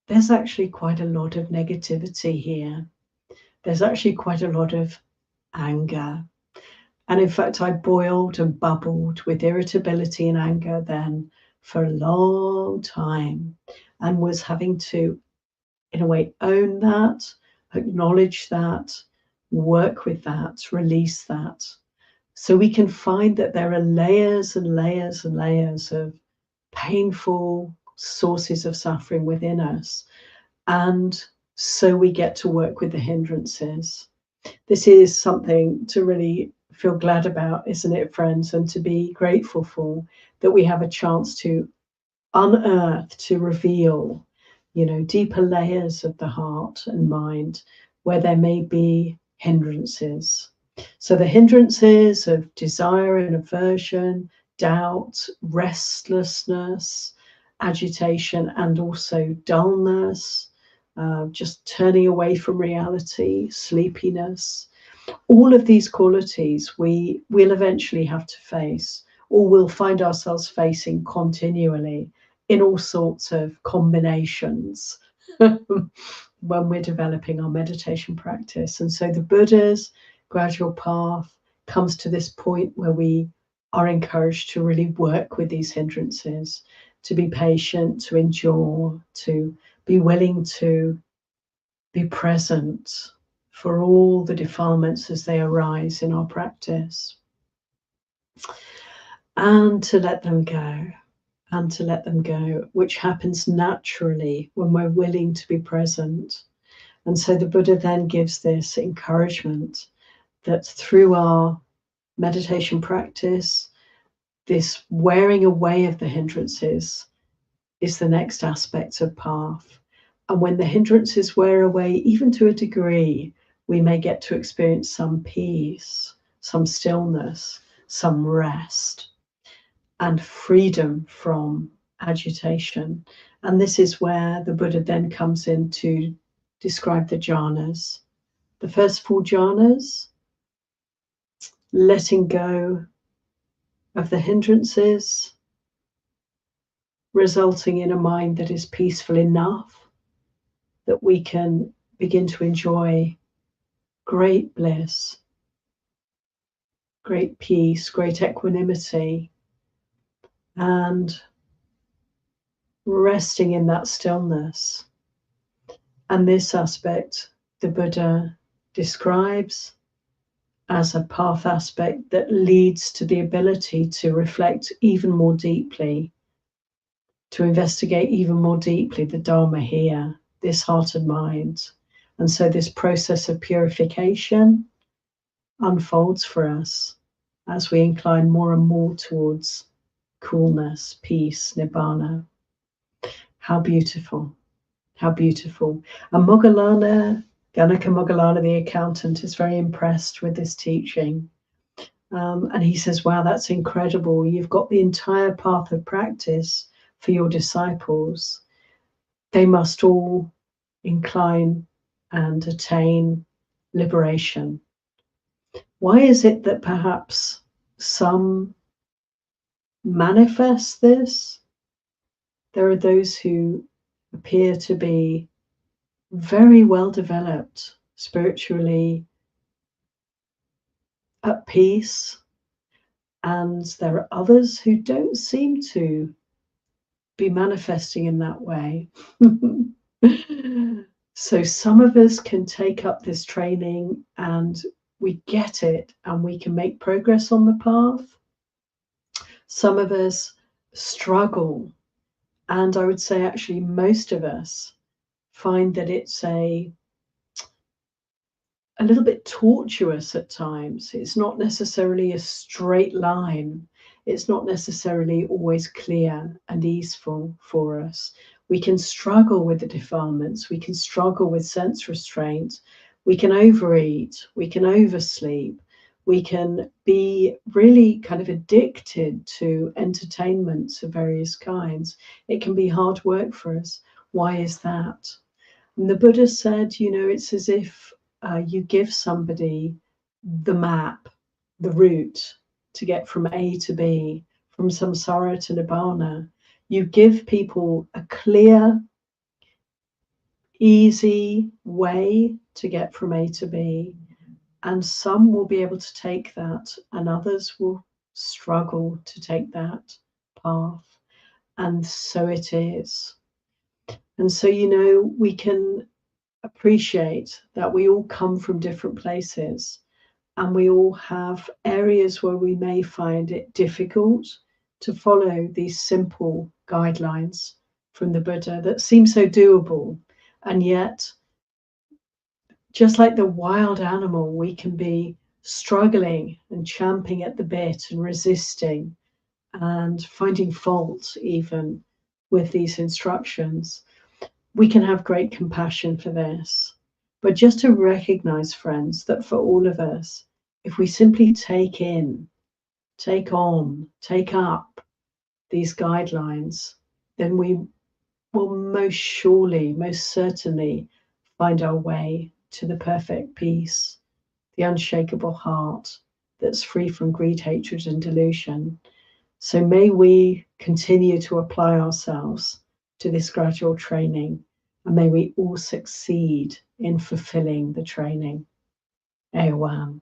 there's actually quite a lot of negativity here. There's actually quite a lot of anger. And in fact, I boiled and bubbled with irritability and anger then for a long time, and was having to, in a way, own that, acknowledge that, work with that, release that. So we can find that there are layers and layers and layers of painful sources of suffering within us. And so we get to work with the hindrances. This is something to really feel glad about, isn't it, friends? And to be grateful for, that we have a chance to unearth, to reveal, deeper layers of the heart and mind where there may be hindrances. So the hindrances of desire and aversion, doubt, restlessness, agitation, and also dullness, just turning away from reality, sleepiness. All of these qualities we will eventually have to face, or we'll find ourselves facing continually in all sorts of combinations when we're developing our meditation practice. And so the Buddha's gradual path comes to this point where we are encouraged to really work with these hindrances, to be patient, to endure, to be willing to be present for all the defilements as they arise in our practice, and to let them go, and to let them go, which happens naturally when we're willing to be present. And so the Buddha then gives this encouragement that through our meditation practice, this wearing away of the hindrances is the next aspect of path. And when the hindrances wear away, even to a degree, we may get to experience some peace, some stillness, some rest, and freedom from agitation. And this is where the Buddha then comes in to describe the jhanas. The first 4 jhanas, letting go of the hindrances, resulting in a mind that is peaceful enough that we can begin to enjoy great bliss, great peace, great equanimity, and resting in that stillness. And this aspect the Buddha describes as a path aspect that leads to the ability to reflect even more deeply, to investigate even more deeply the Dharma here, this heart and mind. And so this process of purification unfolds for us as we incline more and more towards coolness, peace, Nibbana. How beautiful, how beautiful. And Moggallana, Ganaka Moggallana, the accountant, is very impressed with this teaching. And he says, wow, that's incredible. You've got the entire path of practice for your disciples. They must all incline and attain liberation. Why is it that perhaps some manifest this? There are those who appear to be very well developed spiritually, at peace, and there are others who don't seem to be manifesting in that way. So some of us can take up this training and we get it and we can make progress on the path. Some of us struggle, and I would say actually most of us find that it's a little bit tortuous at times. It's not necessarily a straight line. It's not necessarily always clear and easeful for us. We can struggle with the defilements. We can struggle with sense restraint. We can overeat. We can oversleep. We can be really kind of addicted to entertainments of various kinds. It can be hard work for us. Why is that? And the Buddha said, you know, it's as if you give somebody the map, the route to get from A to B, from samsara to Nibbana. You give people a clear, easy way to get from A to B. And some will be able to take that, and others will struggle to take that path. And so it is. And so, you know, we can appreciate that we all come from different places, and we all have areas where we may find it difficult to follow these simple guidelines from the Buddha that seem so doable. And yet, just like the wild animal, we can be struggling and champing at the bit and resisting and finding fault even with these instructions. We can have great compassion for this. But just to recognize, friends, that for all of us, if we simply take in, take on, take up these guidelines, then we will most surely, most certainly find our way to the perfect peace, the unshakable heart that's free from greed, hatred, and delusion. So may we continue to apply ourselves to this gradual training, and may we all succeed in fulfilling the training. Awan.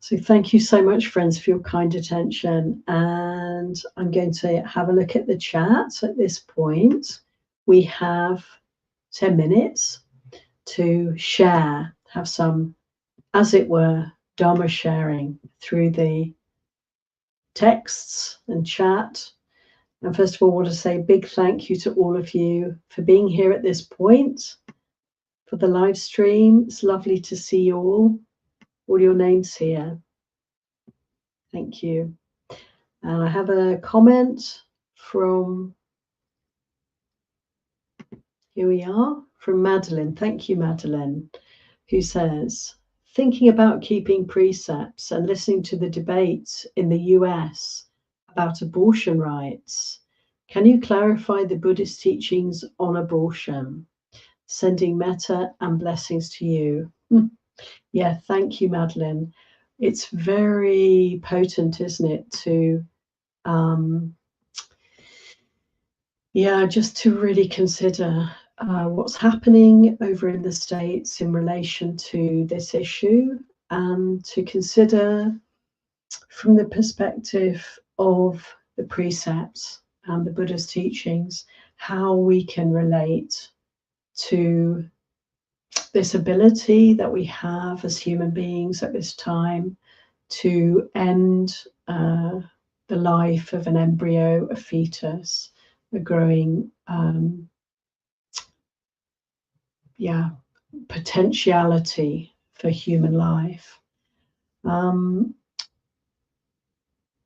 So thank you so much, friends, for your kind attention. And I'm going to have a look at the chat at this point. We have 10 minutes to share, have some, as it were, Dharma sharing through the texts and chat. And first of all, I want to say a big thank you to all of you for being here at this point for the live stream. It's lovely to see you all your names here. Thank you. And I have a comment from, here we are, from Madeline. Thank you, Madeline, who says, thinking about keeping precepts and listening to the debates in the US about abortion rights, can you clarify the Buddhist teachings on abortion? Sending metta and blessings to you. Yeah, thank you, Madeline. It's very potent, isn't it, to just to really consider what's happening over in the States in relation to this issue, and to consider from the perspective of the precepts and the Buddha's teachings how we can relate to this ability that we have as human beings at this time to end the life of an embryo, a fetus, a growing potentiality for human life.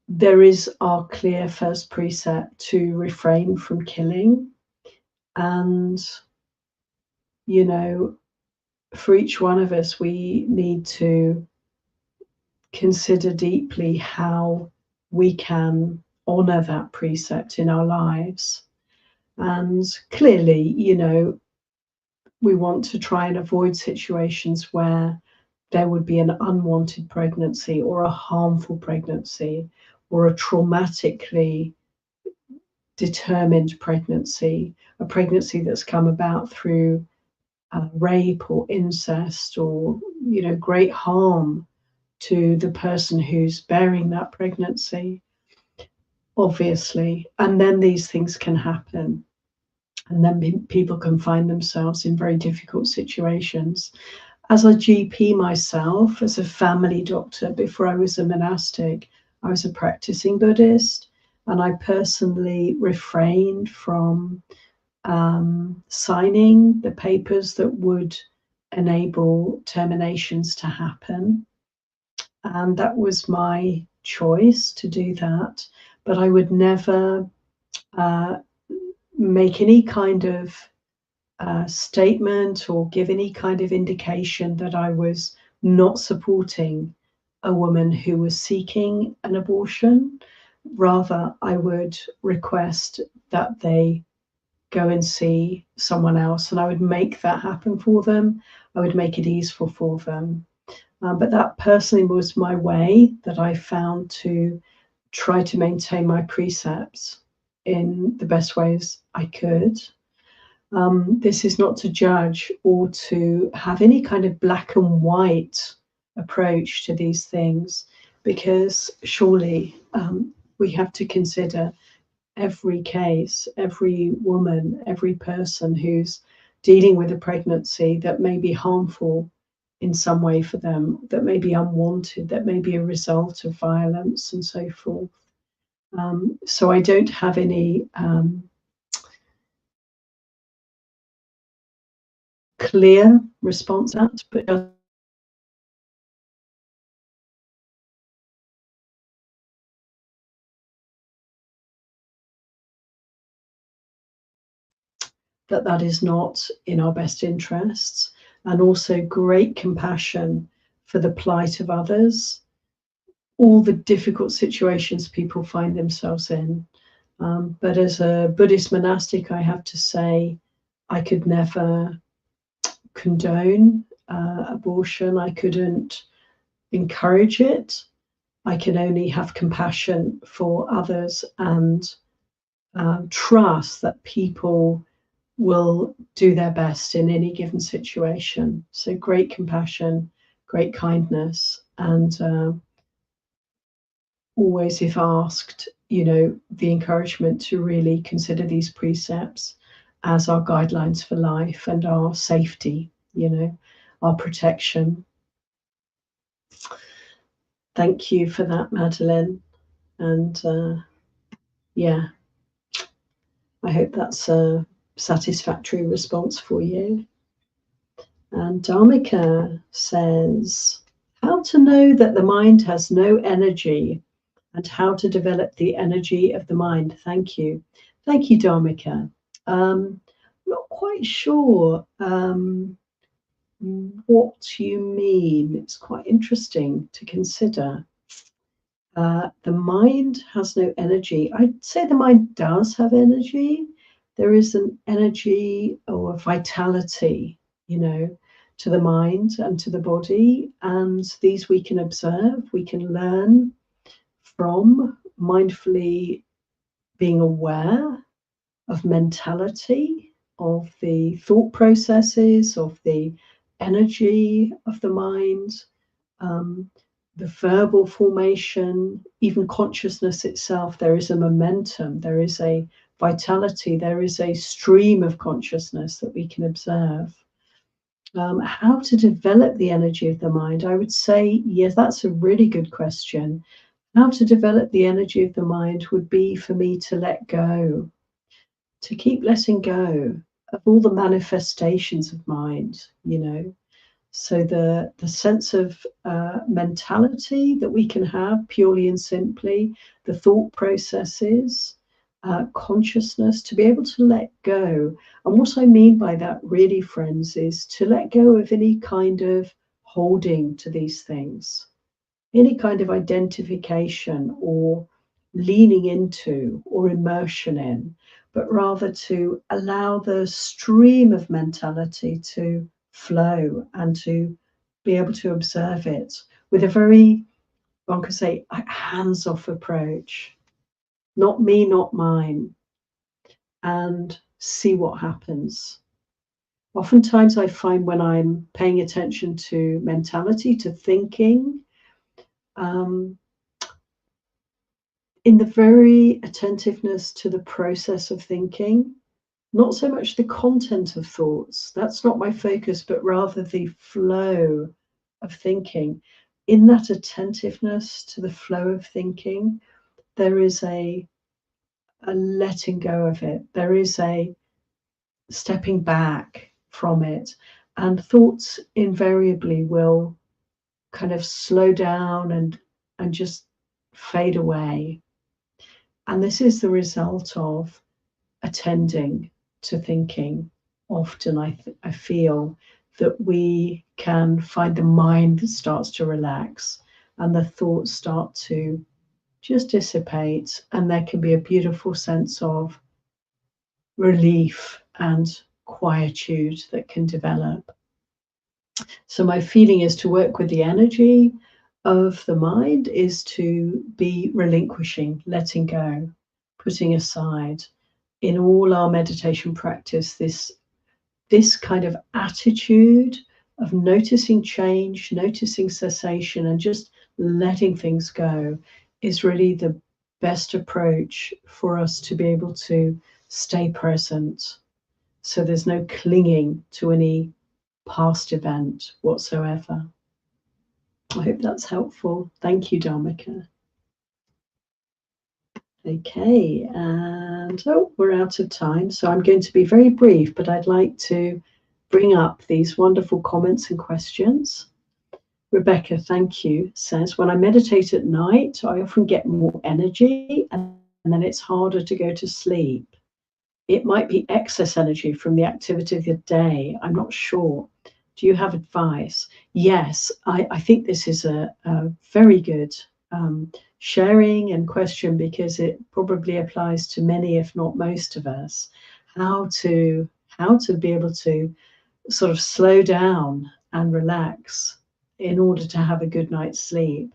There is our clear first precept to refrain from killing, and you know, for each one of us, we need to consider deeply how we can honor that precept in our lives. And clearly, you know, we want to try and avoid situations where there would be an unwanted pregnancy or a harmful pregnancy or a traumatically determined pregnancy, a pregnancy that's come about through rape or incest or, you know, great harm to the person who's bearing that pregnancy, obviously. And then these things can happen. And then people can find themselves in very difficult situations. As a GP myself, as a family doctor, before I was a monastic, I was a practicing Buddhist, and I personally refrained from signing the papers that would enable terminations to happen. And that was my choice to do that. But I would never make any kind of statement or give any kind of indication that I was not supporting a woman who was seeking an abortion. Rather, I would request that they go and see someone else, and I would make that happen for them. I would make it easeful for them. But that personally was my way that I found to try to maintain my precepts in the best ways I could. This is not to judge or to have any kind of black and white approach to these things, because surely we have to consider every case, every woman, every person who's dealing with a pregnancy that may be harmful in some way for them, that may be unwanted, that may be a result of violence and so forth. So I don't have any clear response to that, but that is not in our best interests, and also great compassion for the plight of others, all the difficult situations people find themselves in. But as a Buddhist monastic, I have to say, I could never condone abortion. I couldn't encourage it. I can only have compassion for others and trust that people will do their best in any given situation. So great compassion, great kindness, and always, if asked, the encouragement to really consider these precepts as our guidelines for life and our safety, our protection. Thank you for that, Madeline. And yeah, I hope that's a satisfactory response for you. And Dharmika says, how to know that the mind has no energy and how to develop the energy of the mind. Thank you. Thank you, Dharmika. Not quite sure what you mean. It's quite interesting to consider. The mind has no energy. I'd say the mind does have energy. There is an energy or a vitality, to the mind and to the body. And these we can observe, we can learn from mindfully being aware of mentality, of the thought processes, of the energy of the mind, the verbal formation, even consciousness itself. There is a momentum, there is a vitality, there is a stream of consciousness that we can observe. How to develop the energy of the mind? I would say, yes, that's a really good question. How to develop the energy of the mind would be for me to let go, to keep letting go of all the manifestations of mind, So the sense of mentality that we can have purely and simply, the thought processes, consciousness, to be able to let go. And what I mean by that, really, friends, is to let go of any kind of holding to these things, any kind of identification or leaning into or immersion in, but rather to allow the stream of mentality to flow and to be able to observe it with a very, one could say, hands-off approach. Not me, not mine, and see what happens. Oftentimes I find when I'm paying attention to mentality, to thinking, in the very attentiveness to the process of thinking, not so much the content of thoughts, that's not my focus, but rather the flow of thinking. In that attentiveness to the flow of thinking, there is a letting go of it. There is a stepping back from it. And thoughts invariably will kind of slow down and just fade away. And this is the result of attending to thinking. Often I feel that we can find the mind that starts to relax and the thoughts start to just dissipate, and there can be a beautiful sense of relief and quietude that can develop. So my feeling is to work with the energy of the mind is to be relinquishing, letting go, putting aside. In all our meditation practice, this kind of attitude of noticing change, noticing cessation, and just letting things go is really the best approach for us to be able to stay present. So there's no clinging to any past event whatsoever. I hope that's helpful. Thank you, Dharmika. Okay, and we're out of time, so I'm going to be very brief, but I'd like to bring up these wonderful comments and questions. Rebecca, thank you, says, when I meditate at night, I often get more energy and then it's harder to go to sleep. It might be excess energy from the activity of the day. I'm not sure. Do you have advice? Yes, I think this is a very good sharing and question, because it probably applies to many, if not most of us, how to be able to sort of slow down and relax in order to have a good night's sleep.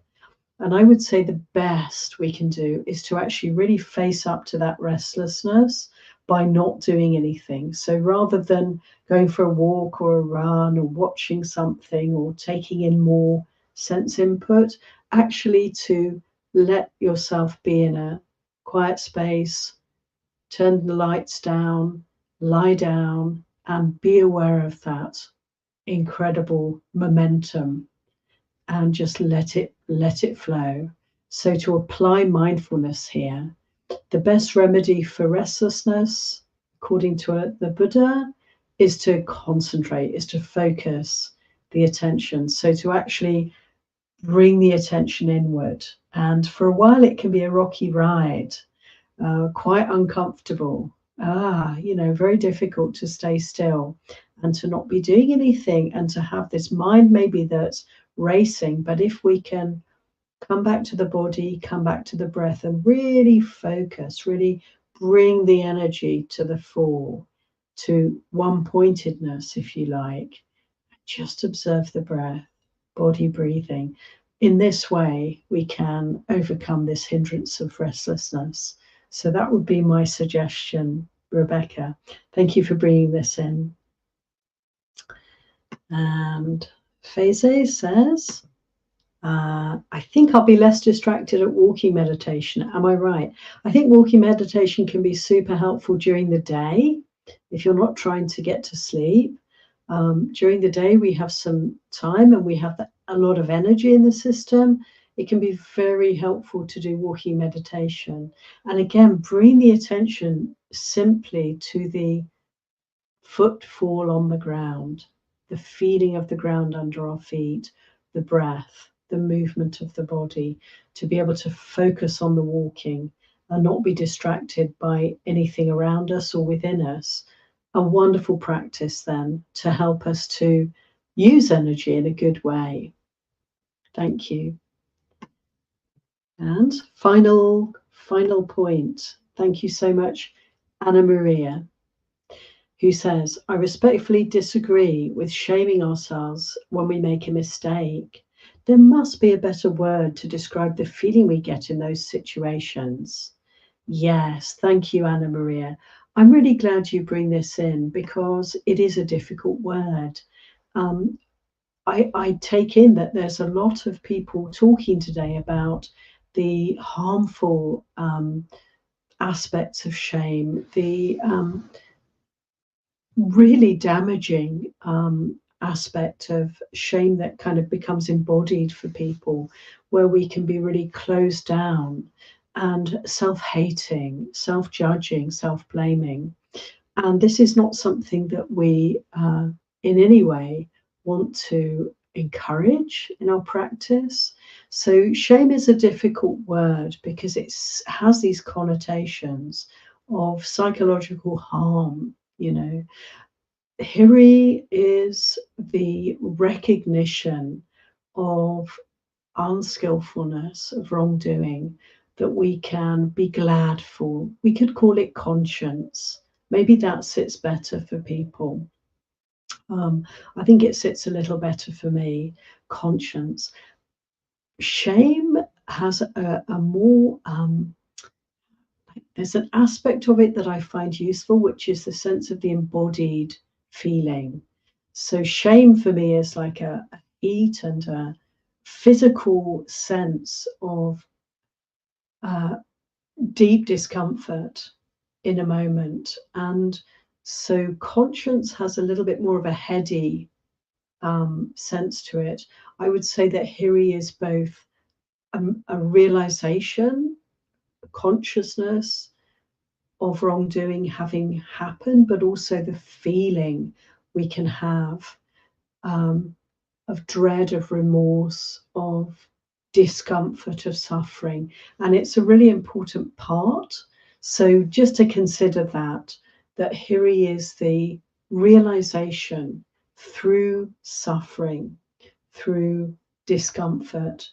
And I would say the best we can do is to actually really face up to that restlessness by not doing anything. So rather than going for a walk or a run or watching something or taking in more sense input, actually to let yourself be in a quiet space, turn the lights down, lie down, and be aware of that incredible momentum and just let it flow. So to apply mindfulness here, the best remedy for restlessness, according to the Buddha, is to concentrate, is to focus the attention. So to actually bring the attention inward. And for a while, it can be a rocky ride, quite uncomfortable. Very difficult to stay still and to not be doing anything and to have this mind maybe that's racing. But if we can come back to the body, come back to the breath, and really focus, really bring the energy to the fore, to one pointedness, if you like, just observe the breath, body breathing. In this way, we can overcome this hindrance of restlessness. So that would be my suggestion, Rebecca. Thank you for bringing this in. And Feze says, I think I'll be less distracted at walking meditation. Am I right? I think walking meditation can be super helpful during the day if you're not trying to get to sleep. During the day, we have some time and we have a lot of energy in the system. It can be very helpful to do walking meditation. And again, bring the attention simply to the footfall on the ground, the feeling of the ground under our feet, the breath, the movement of the body, to be able to focus on the walking and not be distracted by anything around us or within us. A wonderful practice then to help us to use energy in a good way. Thank you. And final point. Thank you so much, Anna Maria, who says, I respectfully disagree with shaming ourselves when we make a mistake. There must be a better word to describe the feeling we get in those situations. Yes, thank you, Anna Maria. I'm really glad you bring this in because it is a difficult word. I take in that there's a lot of people talking today about the harmful aspects of shame, the really damaging aspect of shame that kind of becomes embodied for people, where we can be really closed down and self-hating, self-judging, self-blaming. And this is not something that we in any way want to encourage in our practice. So shame is a difficult word because it has these connotations of psychological harm. Hiri is the recognition of unskillfulness, of wrongdoing, that we can be glad for. We could call it conscience, Maybe that sits better for people. I think it sits a little better for me. Conscience. Shame has a more, there's an aspect of it that I find useful, which is the sense of the embodied feeling. So shame for me is like a heat and a physical sense of uh, deep discomfort in a moment. And so conscience has a little bit more of a heady sense to it. I would say that Hiri is both a realization, a consciousness of wrongdoing having happened, but also the feeling we can have um, of dread, of remorse, of discomfort, of suffering. And it's a really important part. So just to consider that Hiri is the realization through suffering, through discomfort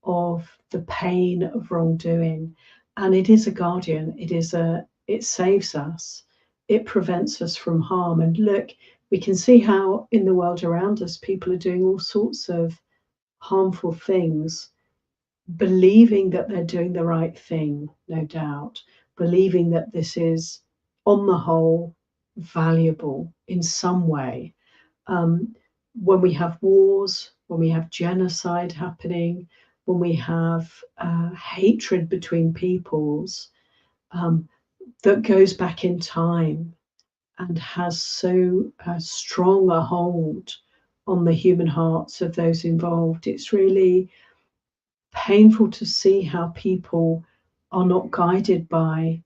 of the pain of wrongdoing. And it is a guardian, it saves us, it prevents us from harm. And look, we can see how in the world around us people are doing all sorts of harmful things, believing that they're doing the right thing, no doubt, believing that this is on the whole valuable in some way. When we have wars, when we have genocide happening, when we have hatred between peoples, that goes back in time and has so strong a hold on the human hearts of those involved. It's really painful to see how people are not guided by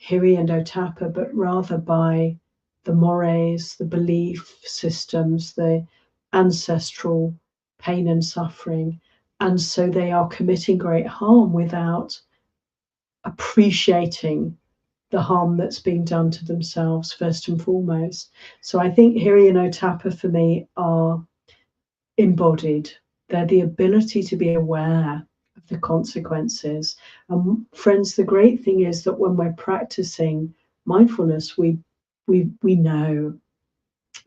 Hiri and Otapa, but rather by the mores, the belief systems, the ancestral pain and suffering. And so they are committing great harm without appreciating the harm that's being done to themselves, first and foremost. So I think Hiri and Otapa for me are embodied. They're the ability to be aware of the consequences. And friends, the great thing is that when we're practicing mindfulness, we know,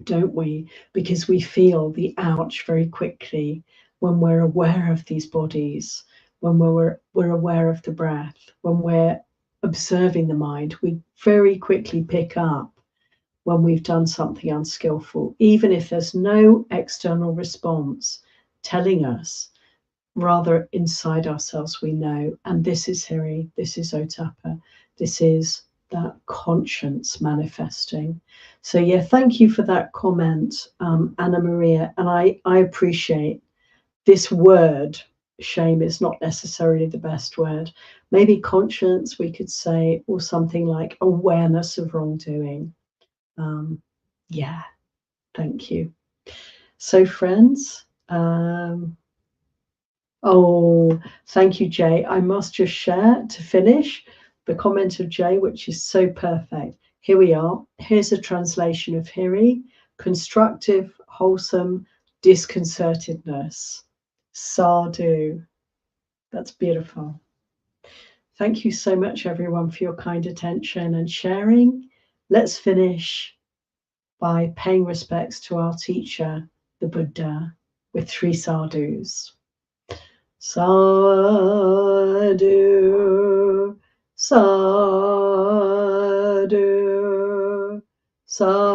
don't we? Because we feel the ouch very quickly when we're aware of these bodies, when we're aware of the breath, when we're observing the mind, we very quickly pick up when we've done something unskillful, even if there's no external response telling us, rather inside ourselves we know. And this is Hiri, this is Otapa, this is that conscience manifesting. So yeah, thank you for that comment, Anna Maria. And I appreciate this word. Shame is not necessarily the best word. Maybe conscience, we could say, or something like awareness of wrongdoing. Yeah, thank you. So, friends, oh, thank you, Jay. I must just share to finish the comment of Jay, which is so perfect. Here we are. Here's a translation of Hiri: constructive, wholesome disconcertedness. Sadhu. That's beautiful. Thank you so much, everyone, for your kind attention and sharing. Let's finish by paying respects to our teacher, the Buddha, with 3 sadhus. Sadhu, sadhu, sadhu,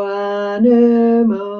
anumodana.